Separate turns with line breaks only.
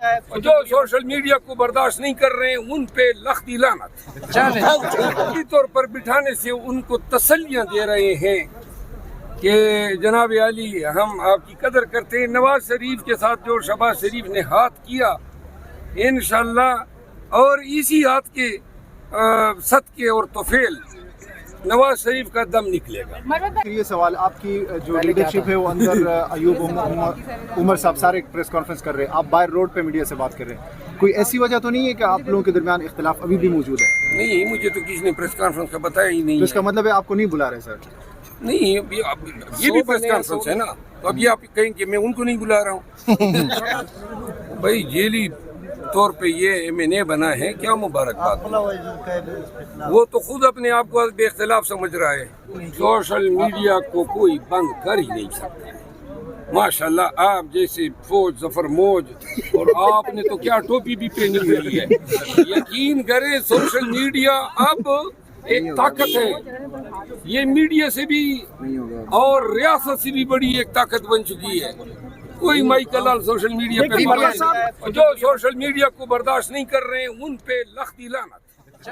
جو social media کو برداشت نہیں کر رہے ہیں ان پہ لختی لعنت اسی طور پر بٹھانے سے ان کو تسلیاں دے رہے ہیں کہ جناب علی ہم آپ کی قدر کرتے ہیں. نواز شریف کے ساتھ جو شہباز شریف نے ہاتھ کیا انشاءاللہ اور اسی ہاتھ کے صدقے اور توفیل نواز شریف کا دم نکلے گا.
یہ سوال آپ کی جو لیڈرشپ ہے وہ اندر ایوب عمر صاحب سارے پریس کانفرنس کر رہے ہیں, آپ باہر روڈ پہ میڈیا سے بات کر رہے ہیں, کوئی ایسی وجہ تو نہیں ہے کہ آپ لوگوں کے درمیان اختلاف ابھی بھی موجود ہے؟
نہیں, مجھے تو کسی نے پریس کانفرنس کا بتایا ہی نہیں.
تو اس کا مطلب ہے آپ کو نہیں بلا رہے سر؟
نہیں, یہ بھی پریس کانفرنس ہے نا, تو اب یہ آپ کہیں کہ میں ان کو نہیں بلا رہا ہوں. بھائی جیلی طور پہ یہ M&A بنا ہے, کیا مبارکباد. وہ تو خود اپنے آپ کو بے اختلاف سمجھ رہا ہے. سوشل میڈیا کو کوئی بند کر ہی نہیں سکتا. ماشاءاللہ آپ جیسے فوج ظفر موج, اور آپ نے تو کیا ٹوپی بھی پہنی ہوئی ہے. یقین کریں سوشل میڈیا اب ایک طاقت ہے, یہ میڈیا سے بھی اور ریاست سے بھی بڑی ایک طاقت بن چکی ہے. کوئی مائیکل لال سوشل میڈیا پہ جو سوشل میڈیا کو برداشت نہیں کر رہے ہیں ان پہ لختی لعنت.